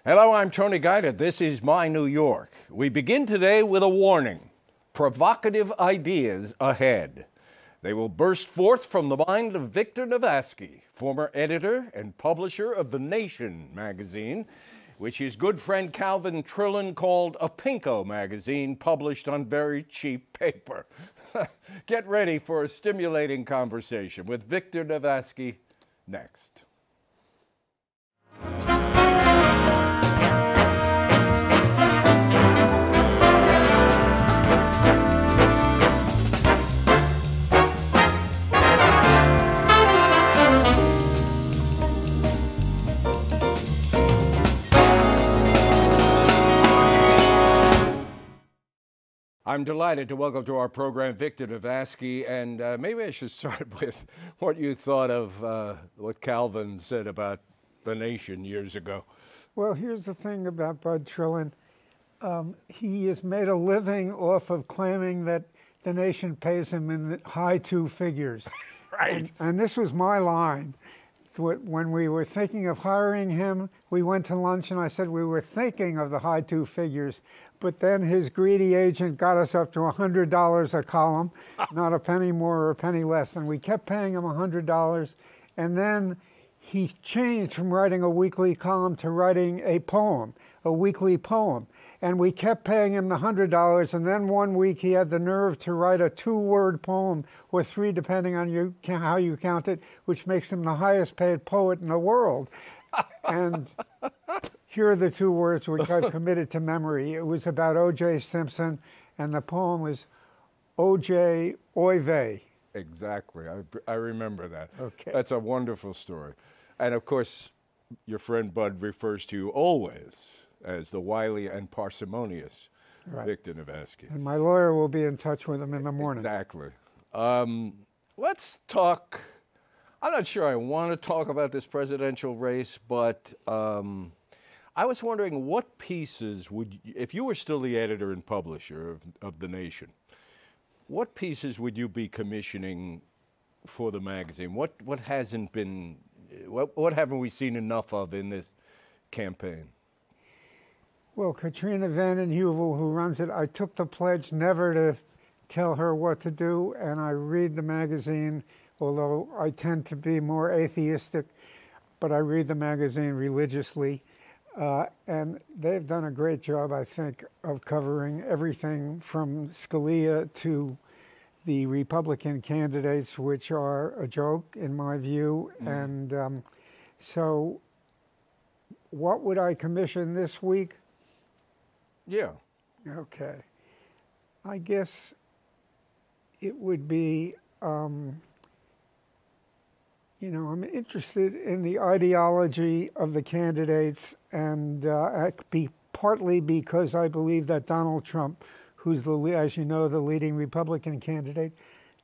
Hello, I'm Tony Guida. This is My New York. We begin today with a warning. Provocative ideas ahead. They will burst forth from the mind of Victor Navasky, former editor and publisher of The Nation magazine, which his good friend Calvin Trillin called a pinko magazine published on very cheap paper. Get ready for a stimulating conversation with Victor Navasky next. I'm delighted to welcome to our program Victor Navasky, and maybe I should start with what you thought of what Calvin said about The Nation years ago. Well, here's the thing about Bud Trillin. He has made a living off of claiming that The Nation pays him in the high two figures. Right. And this was my line. When we were thinking of hiring him, we went to lunch and I said we were thinking of the high two figures. But then his greedy agent got us up to $100 a column, not a penny more or a penny less. And we kept paying him $100. And then he changed from writing a weekly column to writing a poem, a weekly poem. And we kept paying him the $100. And then one week he had the nerve to write a 2-word poem, or 3, depending on how you count it, which makes him the highest paid poet in the world. And here are the 2 words which I've committed to memory. It was about O.J. Simpson, and the poem was O.J. Oy vey. Exactly. I remember that. Okay. That's a wonderful story. And of course, your friend Bud refers to you always as the wily and parsimonious Victor Navasky. And my lawyer will be in touch with him in the morning. Exactly. Let's talk. I'm not sure I want to talk about this presidential race, but I was wondering what pieces would, if you were still the editor and publisher of The Nation, what pieces would you be commissioning for the magazine? What hasn't been, what haven't we seen enough of in this campaign? Well, Katrina Vanden Heuvel, who runs it, I took the pledge never to tell her what to do, and I read the magazine, although I tend to be more atheistic, but I read the magazine religiously. And they've done a great job, I think, of covering everything from Scalia to the Republican candidates, which are a joke, in my view. And so what would I commission this week? Yeah. Okay. I guess it would be, I'm interested in the ideology of the candidates, and partly because I believe that Donald Trump, who's, as you know, the leading Republican candidate,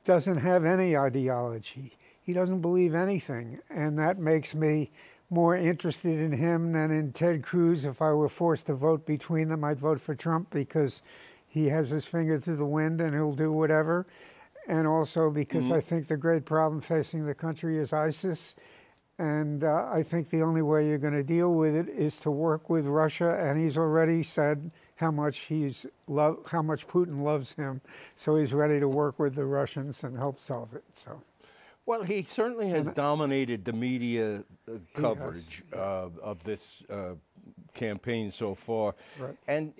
doesn't have any ideology. He doesn't believe anything, and that makes me more interested in him than in Ted Cruz. If I were forced to vote between them, I'd vote for Trump because he has his finger to the wind and he'll do whatever. And also because I think the great problem facing the country is ISIS. And I think the only way you're going to deal with it is to work with Russia. And he's already said how much Putin loves him. So he's ready to work with the Russians and help solve it. So. Well, he certainly has dominated the media coverage of this campaign so far. Right. And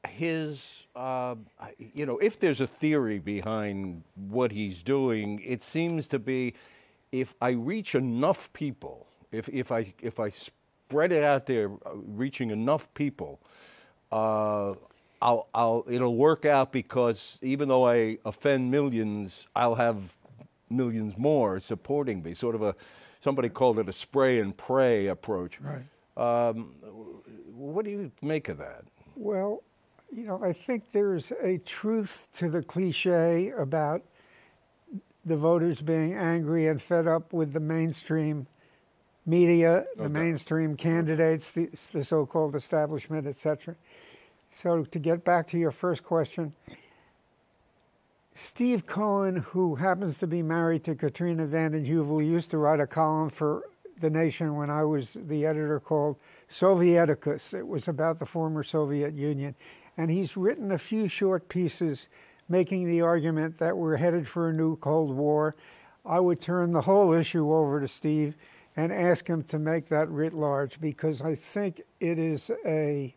his, if there's a theory behind what he's doing, it seems to be if I reach enough people, if I spread it out there, reaching enough people, it'll work out because even though I offend millions, I'll have millions more supporting me. Sort of somebody called it a spray and pray approach. Right. What do you make of that? Well, I think there's a truth to the cliche about the voters being angry and fed up with the mainstream media, the mainstream candidates, the so-called establishment, etc. So to get back to your first question, Steve Cohen, who happens to be married to Katrina Vanden Heuvel, used to write a column for the Nation when I was the editor called Sovieticus. It was about the former Soviet Union. And he's written a few short pieces making the argument that we're headed for a new Cold War. I would turn the whole issue over to Steve and ask him to make that writ large, because I think it is an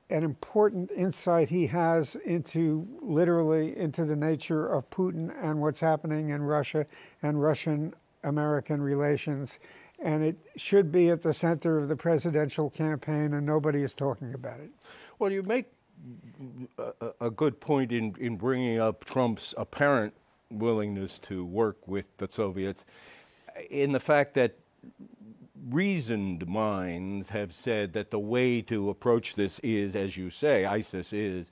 important insight he has into, literally, into the nature of Putin and what's happening in Russia and Russian-American relations. And it should be at the center of the presidential campaign, and nobody is talking about it. Well, you make a good point in bringing up Trump's apparent willingness to work with the Soviets, in the fact that reasoned minds have said that the way to approach this is, as you say, ISIS is,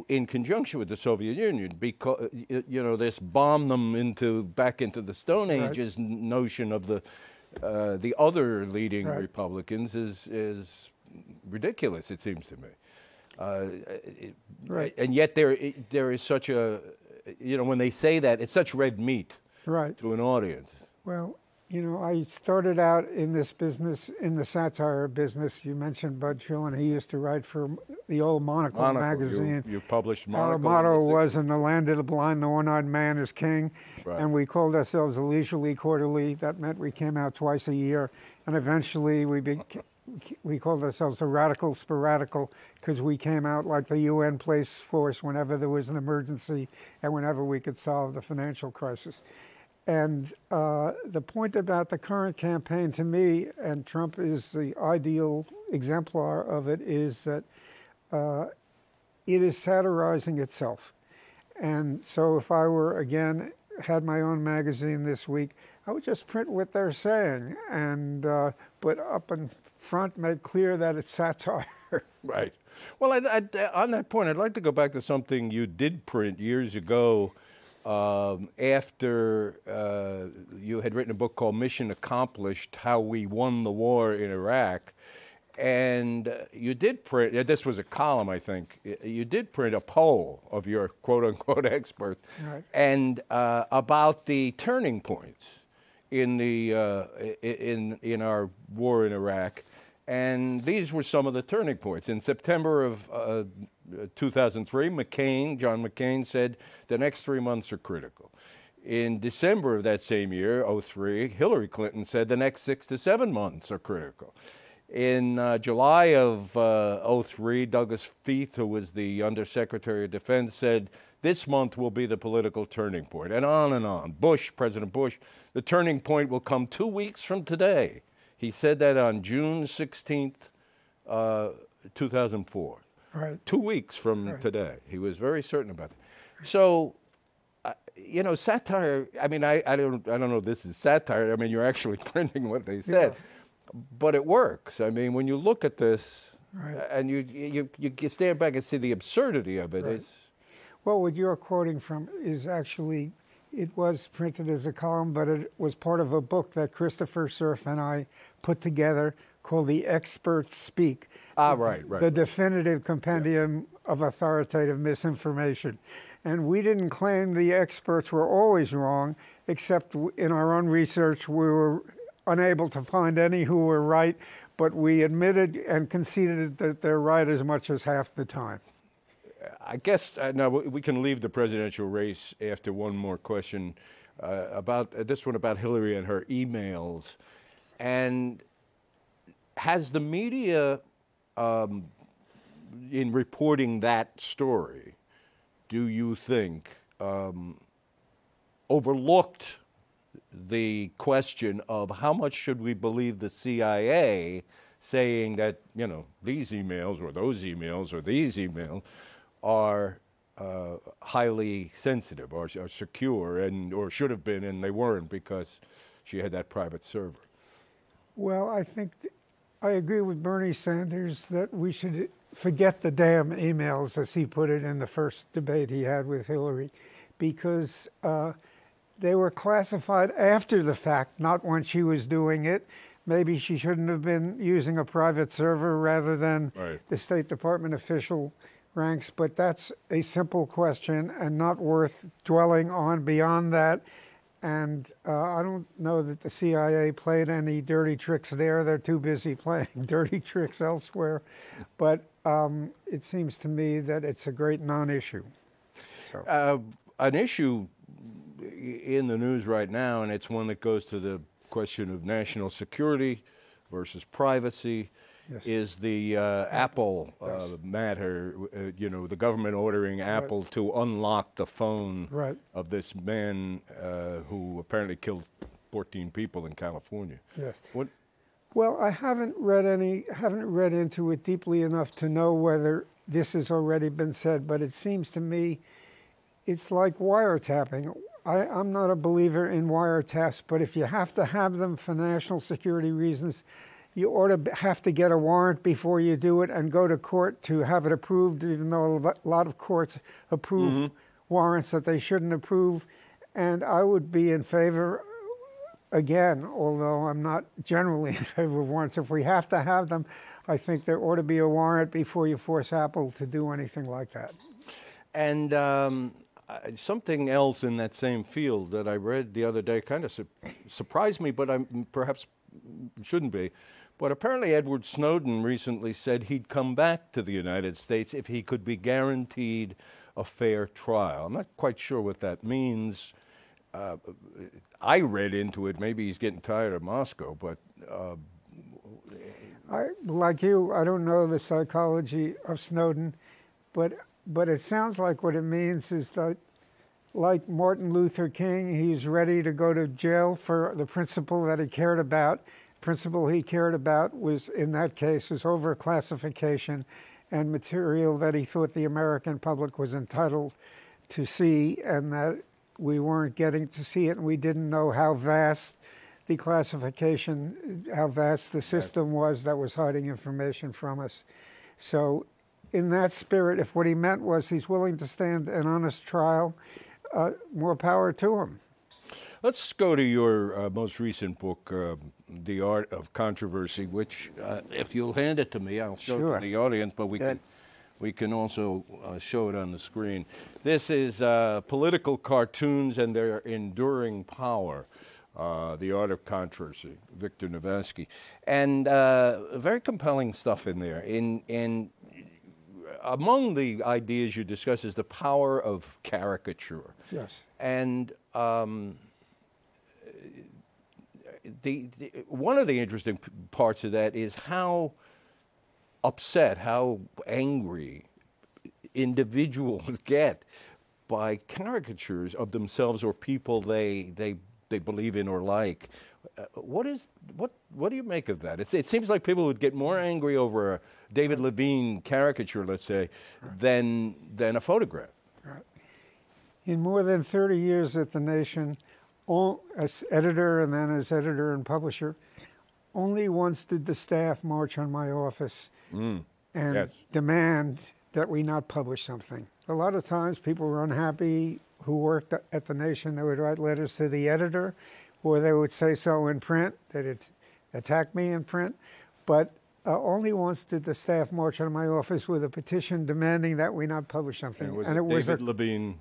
in conjunction with the Soviet Union, because, you know, this bomb them back into the Stone Age's notion of the other leading Republicans is ridiculous, it seems to me. And yet there is such a, you know, when they say that, it's such red meat to an audience. Well, you know, I started out in this business, in the satire business. You mentioned Bud Chillen. He used to write for the old Monocle magazine. You published Monocle. Our motto was, "In the land of the blind, the one-eyed man is king." And we called ourselves the Leisurely Quarterly. That meant we came out twice a year. And eventually we called ourselves the Radical Sporadical, because we came out like the UN police force whenever there was an emergency and whenever we could solve the financial crisis. And the point about the current campaign, to me, and Trump is the ideal exemplar of it, is that it is satirizing itself. And so if I were, again, had my own magazine this week, I would just print what they're saying and but up in front make clear that it's satire. Right. Well, on that point, I'd like to go back to something you did print years ago, after you had written a book called Mission Accomplished: How We Won the War in Iraq. And you did print, this was a column, I think, you did print a poll of your quote-unquote experts, and about the turning points in the in our war in Iraq. And these were some of the turning points. In September of 2003, John McCain said the next 3 months are critical. In December of that same year, 2003, Hillary Clinton said the next 6 to 7 months are critical. In July of 2003, Douglas Feith, who was the Undersecretary of Defense, said this month will be the political turning point, and on and on. President Bush, the turning point will come 2 weeks from today. He said that on June 16th, 2004. 2 weeks from today. He was very certain about it. So, you know, satire, I mean, I don't know if this is satire. I mean, you're actually printing what they said. But it works. I mean, when you look at this and you stand back and see the absurdity of it. Well, what you're quoting from is actually, it was printed as a column, but it was part of a book that Christopher Cerf and I put together called The Experts Speak. The definitive compendium of authoritative misinformation. And we didn't claim the experts were always wrong, except in our own research we were unable to find any who were right, but we admitted and conceded that they're right as much as half the time. I guess now we can leave the presidential race after one more question about this one about Hillary and her emails. And has the media, in reporting that story, do you think overlooked the question of how much should we believe the CIA saying that, you know, these emails or those emails or these emails are highly sensitive or secure or should have been, and they weren't because she had that private server? Well, I think I agree with Bernie Sanders that we should forget the damn emails, as he put it in the first debate he had with Hillary, because they were classified after the fact, not when she was doing it. Maybe she shouldn't have been using a private server rather than the State Department official ranks, but that's a simple question and not worth dwelling on beyond that. And I don't know that the CIA played any dirty tricks there. They're too busy playing dirty tricks elsewhere. But it seems to me that it's a great non-issue. So. An issue in the news right now, and it's one that goes to the question of national security versus privacy, yes, is the Apple matter, the government ordering Apple to unlock the phone of this man who apparently killed 14 people in California. Yes. What? Well, I haven't read into it deeply enough to know whether this has already been said, but it seems to me it's like wiretapping. I'm not a believer in wiretaps, but if you have to have them for national security reasons, you ought to have to get a warrant before you do it and go to court to have it approved, even though a lot of courts approve warrants that they shouldn't approve. And I would be in favor, again, although I'm not generally in favor of warrants, if we have to have them, I think there ought to be a warrant before you force Apple to do anything like that. And something else in that same field that I read the other day kind of surprised me, but I perhaps shouldn't be. But apparently Edward Snowden recently said he'd come back to the United States if he could be guaranteed a fair trial. I'm not quite sure what that means. I read into it, maybe he's getting tired of Moscow, but... like you, I don't know the psychology of Snowden, but it sounds like what it means is that, like Martin Luther King, he's ready to go to jail for the principle that he cared about. Principle he cared about was, in that case, was overclassification and material that he thought the American public was entitled to see, and that we weren't getting to see it, and we didn't know how vast the classification, how vast the system was that was hiding information from us. So in that spirit, if what he meant was he's willing to stand an honest trial, more power to him. Let's go to your most recent book, The Art of Controversy, which, if you'll hand it to me, I'll show it to the audience, but we can also show it on the screen. This is political cartoons and their enduring power, The Art of Controversy, Victor Navasky. And very compelling stuff in there. Among the ideas you discuss is the power of caricature. Yes. And one of the interesting parts of that is how upset, how angry individuals get by caricatures of themselves or people they believe in or like. What do you make of that? It seems like people would get more angry over a David Levine caricature, let's say, than a photograph. Right. In more than 30 years at The Nation, as editor and then as editor and publisher, only once did the staff march on my office and demand that we not publish something. A lot of times people were unhappy who worked at The Nation. They would write letters to the editor, or they would say so in print, that it attacked me in print. But only once did the staff march on my office with a petition demanding that we not publish something. And it was a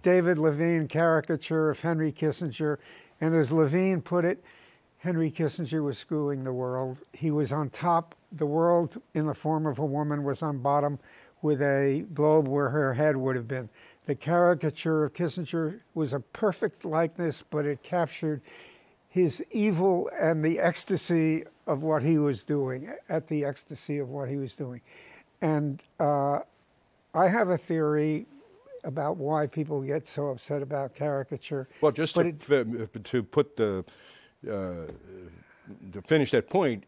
David Levine caricature of Henry Kissinger. And as Levine put it, Henry Kissinger was screwing the world. He was on top. The world, in the form of a woman, was on bottom with a globe where her head would have been. The caricature of Kissinger was a perfect likeness, but it captured his evil and the ecstasy of what he was doing, And I have a theory about why people get so upset about caricature. Well, just to put to finish that point,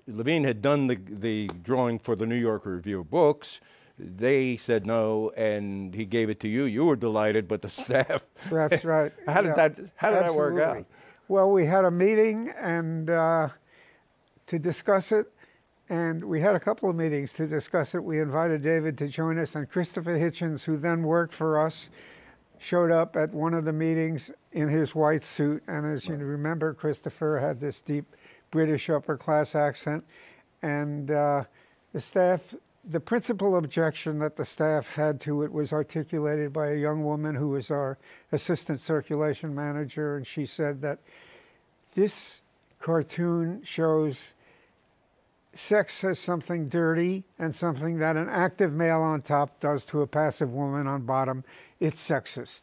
Levine had done the drawing for the New Yorker Review of Books. They said no, and he gave it to you. You were delighted, but the staff. That's right. How did that work out? Well, we had a meeting and to discuss it, and we had a couple of meetings to discuss it. We invited David to join us, and Christopher Hitchens, who then worked for us, showed up at one of the meetings in his white suit. And as you remember, Christopher had this deep British upper-class accent, and the staff the principal objection that the staff had to it was articulated by a young woman who was our assistant circulation manager, and she said that this cartoon shows sex as something dirty and something that an active male on top does to a passive woman on bottom. It's sexist.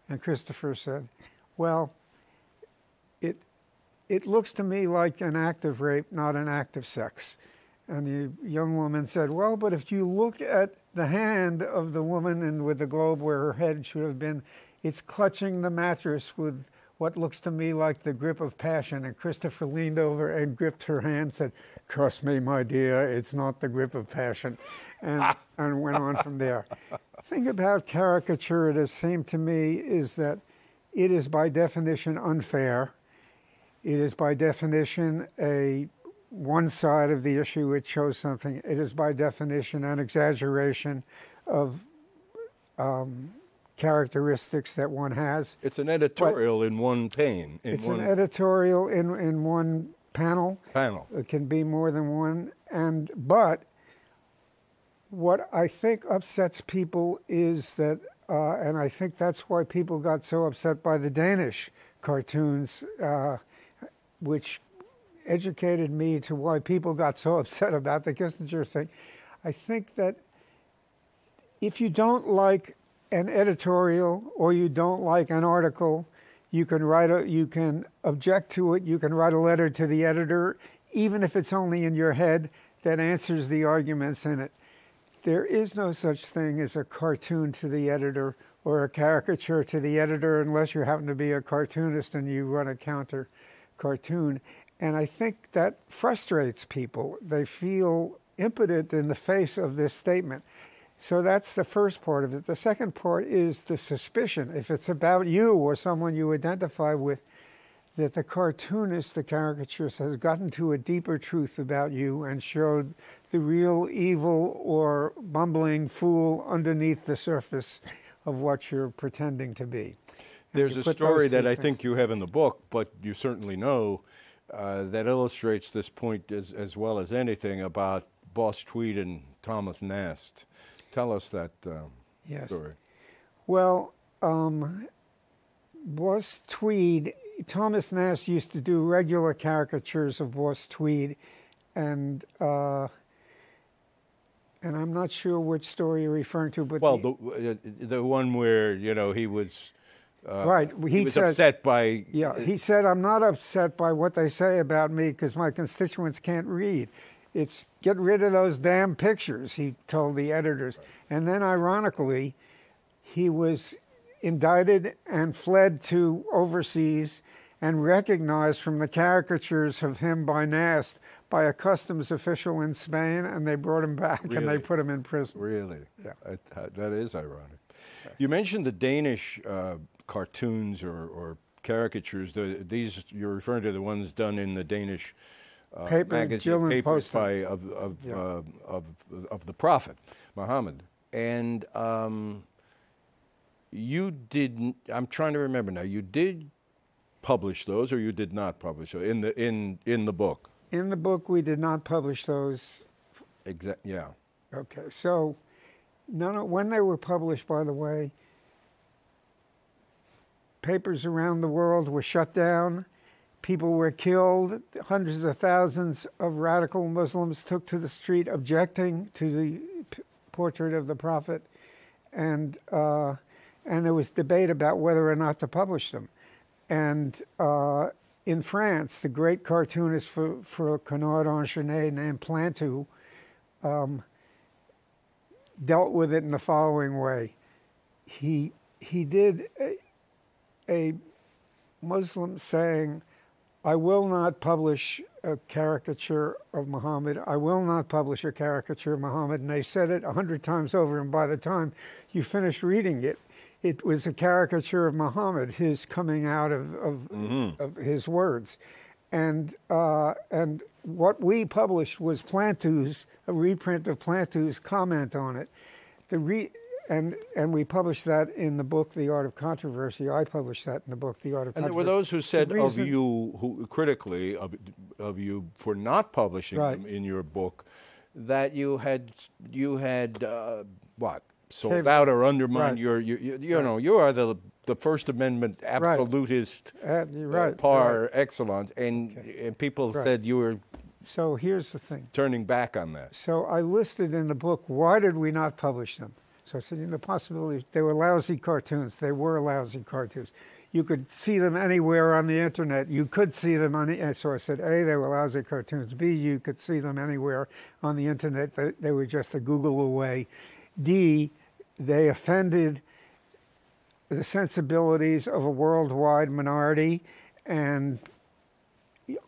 And Christopher said, well, it looks to me like an act of rape, not an act of sex. And the young woman said, well, but if you look at the hand of the woman and with the globe where her head should have been, it's clutching the mattress with what looks to me like the grip of passion. And Christopher leaned over and gripped her hand and said, trust me, my dear, it's not the grip of passion, and went on from there. The thing about caricature, it has seemed to me, is that it is by definition unfair. It is by definition one side of the issue. It shows something. It is by definition an exaggeration of characteristics that one has. It's an editorial in one pane. It's an editorial in one panel. It can be more than one. But what I think upsets people is that, and I think that's why people got so upset by the Danish cartoons, which educated me to why people got so upset about the Kissinger thing. I think that if you don't like an editorial or you don't like an article, you can object to it. You can write a letter to the editor, even if it's only in your head, that answers the arguments in it. There is no such thing as a cartoon to the editor or a caricature to the editor unless you happen to be a cartoonist and you run a counter cartoon. And I think that frustrates people. They feel impotent in the face of this statement. So that's the first part of it. The second part is the suspicion. If it's about you or someone you identify with, that the cartoonist, the caricaturist, has gotten to a deeper truth about you and showed the real evil or bumbling fool underneath the surface of what you're pretending to be. There's a story that I think you have in the book, but you certainly know, that illustrates this point as well as anything about Boss Tweed and Thomas Nast. Tell us that story. Well, Boss Tweed, Thomas Nast used to do regular caricatures of Boss Tweed, and I'm not sure which story you're referring to, but the one where he was right. He was upset by. Yeah, he said, "I'm not upset by what they say about me because my constituents can't read. It's get rid of those damn pictures," he told the editors. And then, ironically, he was indicted and fled to overseas and recognized from the caricatures of him by Nast by a customs official in Spain, and they brought him back and they put him in prison. Really? Yeah. That is ironic. You mentioned the Danish cartoons or caricatures. These you're referring to the ones done in the Danish magazine papers of the Prophet Muhammad, and you didn't. I'm trying to remember now. You did publish those, or you did not publish those in the book. In the book, we did not publish those. Yeah. Okay. So, when they were published, by the way, papers around the world were shut down. People were killed. Hundreds of thousands of radical Muslims took to the street objecting to the portrait of the Prophet, and there was debate about whether or not to publish them. And in France, the great cartoonist for Canard Enchaîné named Plantu dealt with it in the following way. He did a Muslim saying, "I will not publish a caricature of Muhammad. I will not publish a caricature of Muhammad." And they said it 100 times over, and by the time you finished reading it, it was a caricature of Muhammad, his coming out of his words. And what we published was Plantu's, a reprint of Plantu's comment on it. And we published that in the book, The Art of Controversy. I published that in the book, The Art of Controversy. And there were those who said of you, critically of you for not publishing them in your book, that you had what, sold Cable. out or undermined Right. you know, you are the First Amendment absolutist You're right. par right. excellence, and people Right. said you were So here's the thing. turning back on that. So I listed in the book, why did we not publish them? So I said, the possibility, they were lousy cartoons. They were lousy cartoons. You could see them anywhere on the internet. You could see them on the, so I said, A, they were lousy cartoons. B, you could see them anywhere on the internet. They were just a Google away. D, they offended the sensibilities of a worldwide minority, and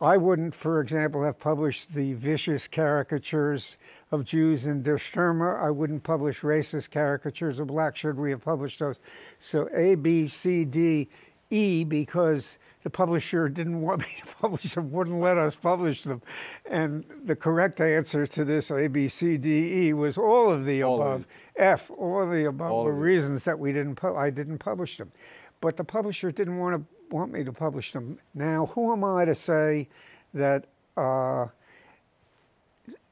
I wouldn't, for example, have published the vicious caricatures of Jews in Der Stürmer. I wouldn't publish racist caricatures of blacks, should we have published those. So A, B, C, D, E, because the publisher didn't want me to publish them, wouldn't let us publish them. And the correct answer to this, A, B, C, D, E, was all of the above. F, all of the above were reasons that I didn't publish them. But the publisher didn't want me to publish them. Now, who am I to say that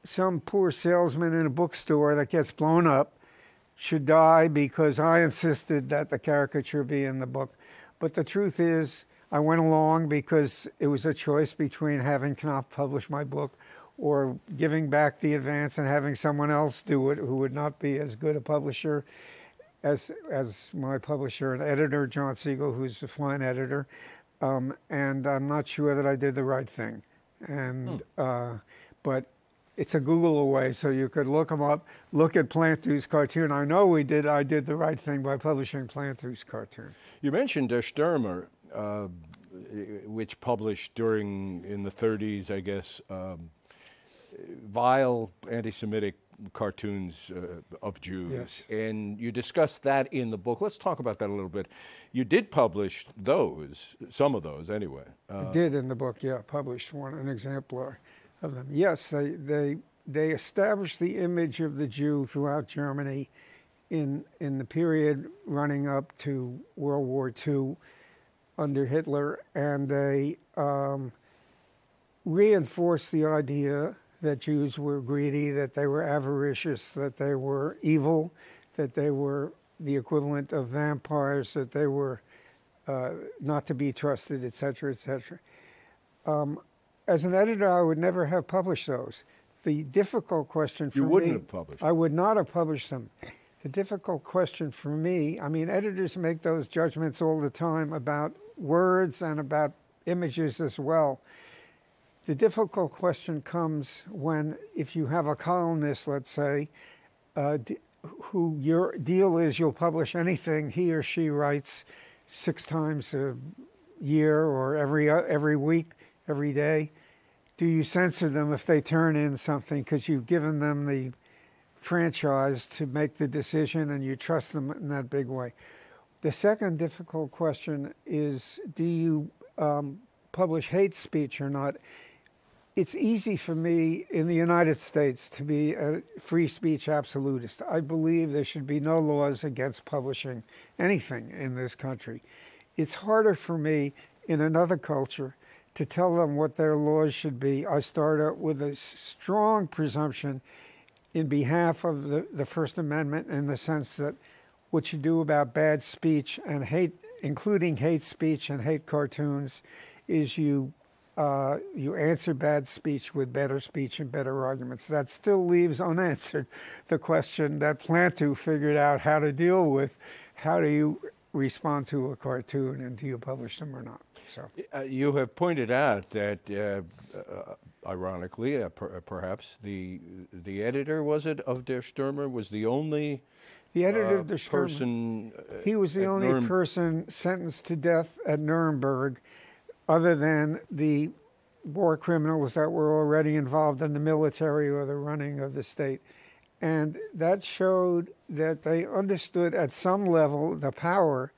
some poor salesman in a bookstore that gets blown up should die because I insisted that the caricature be in the book? But the truth is, I went along because it was a choice between having Knopf publish my book or giving back the advance and having someone else do it who would not be as good a publisher as my publisher and editor, John Siegel, who's a fine editor. And I'm not sure that I did the right thing. And but it's a Google away, so you could look them up, look at Plantu's cartoon. I know I did the right thing by publishing Plantu's cartoon. You mentioned Der Stürmer, which published in the 30s, I guess, vile anti-Semitic cartoons of Jews. Yes. And you discussed that in the book. Let's talk about that a little bit. You did publish those, some of those anyway. I did in the book, yeah, published an exemplar of them. Yes, they established the image of the Jew throughout Germany in the period running up to World War II under Hitler, and they reinforced the idea that Jews were greedy, that they were avaricious, that they were evil, that they were the equivalent of vampires, that they were not to be trusted, et cetera, et cetera. As an editor, I would never have published those. The difficult question for me... You wouldn't have published them. I would not have published them. The difficult question for me, I mean, editors make those judgments all the time about words and about images as well. The difficult question comes when, if you have a columnist, let's say, who your deal is you'll publish anything he or she writes 6 times a year or every week, every day, do you censor them if they turn in something because you've given them the franchise to make the decision and you trust them in that big way? The second difficult question is, do you publish hate speech or not? It's easy for me in the United States to be a free speech absolutist. I believe there should be no laws against publishing anything in this country. It's harder for me in another culture to tell them what their laws should be. I start out with a strong presumption in behalf of the First Amendment, in the sense that what you do about bad speech and hate, including hate speech and hate cartoons, is you answer bad speech with better speech and better arguments. That still leaves unanswered the question that Plantu figured out how to deal with. How do you respond to a cartoon, and do you publish them or not? So you have pointed out that, ironically, perhaps, the editor, was it, of Der Stürmer, was the only editor of Der Stürmer person. He was the only person sentenced to death at Nuremberg, other than the war criminals that were already involved in the military or the running of the state. And that showed that they understood at some level the power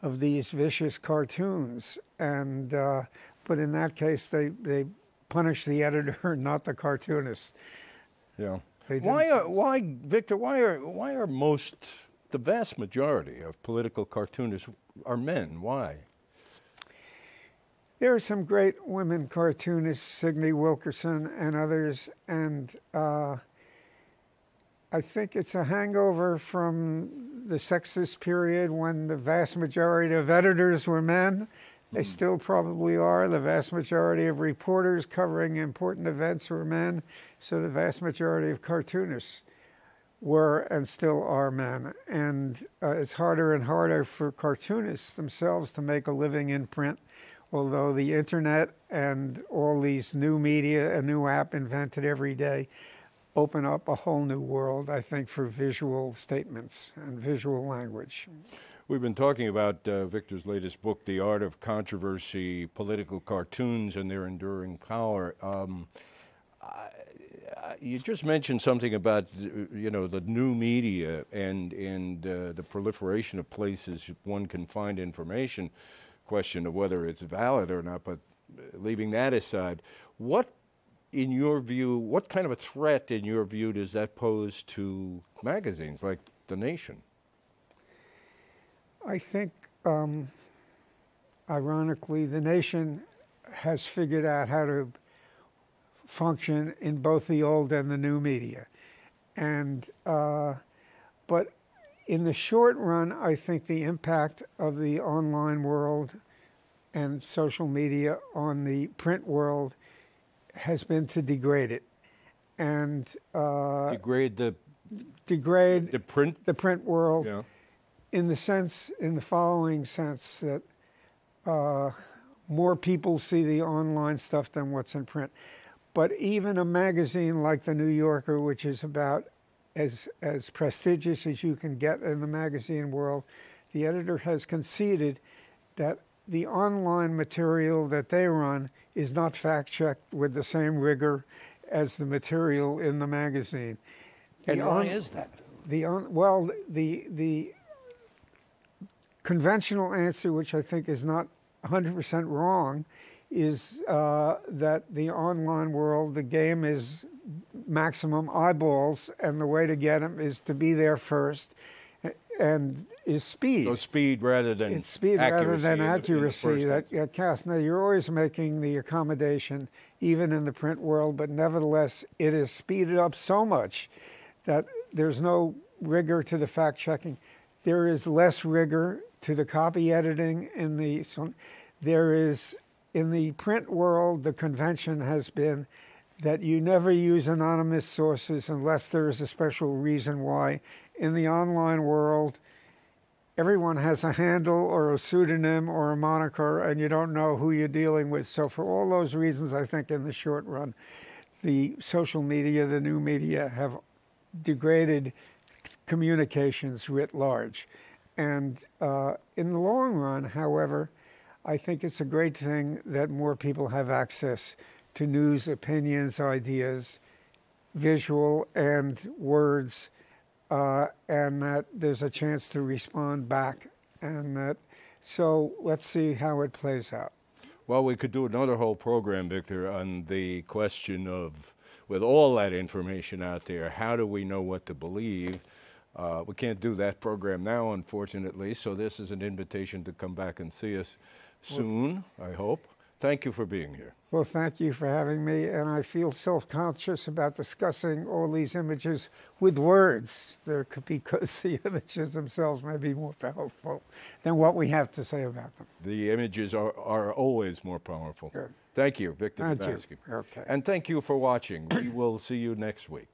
of these vicious cartoons. And but in that case, they punished the editor, not the cartoonist. Yeah. Why, Victor? Why are the vast majority of political cartoonists are men? Why? There are some great women cartoonists, Signe Wilkerson and others, and I think it's a hangover from the sexist period when the vast majority of editors were men. They still probably are. The vast majority of reporters covering important events were men. So the vast majority of cartoonists were and still are men. And it's harder and harder for cartoonists themselves to make a living in print, although the internet and all these new media, a new app invented every day, open up a whole new world, I think, for visual statements and visual language. We've been talking about Victor's latest book, The Art of Controversy, Political Cartoons and Their Enduring Power. You just mentioned something about, the new media and the proliferation of places one can find information, question of whether it's valid or not, but leaving that aside, what, in your view, what kind of a threat, in your view, does that pose to magazines like The Nation? I think, ironically, The Nation has figured out how to function in both the old and the new media. And, but in the short run, I think the impact of the online world and social media on the print world has been to degrade it. And degrade the print world. Yeah. In the following sense, that more people see the online stuff than what's in print. But even a magazine like The New Yorker, which is about as prestigious as you can get in the magazine world, the editor has conceded that the online material that they run is not fact-checked with the same rigor as the material in the magazine. And why is that? The conventional answer, which I think is not 100% wrong, is that the online world, the game is maximum eyeballs, and the way to get them is to be there first, and is speed. So speed rather than it's speed rather than accuracy that counts. Now, you're always making the accommodation, even in the print world, but nevertheless, it is speeded up so much that there's no rigor to the fact-checking. There is less rigor to the copy editing. There is, in the print world, the convention has been that you never use anonymous sources unless there is a special reason why. In the online world, everyone has a handle or a pseudonym or a moniker, and you don't know who you're dealing with. So for all those reasons, I think in the short run, the social media, the new media, have degraded communications writ large. And in the long run, however, I think it's a great thing that more people have access to news, opinions, ideas, visual and words, and that there's a chance to respond back. So let's see how it plays out. Well, we could do another whole program, Victor, on the question of, with all that information out there, how do we know what to believe? We can't do that program now, unfortunately, so this is an invitation to come back and see us soon, I hope. Thank you for being here. Well, thank you for having me, and I feel self-conscious about discussing all these images with words. Because the images themselves may be more powerful than what we have to say about them. The images are always more powerful. Good. Thank you, Victor Thank Dabasky. you. Okay. And thank you for watching. We will see you next week.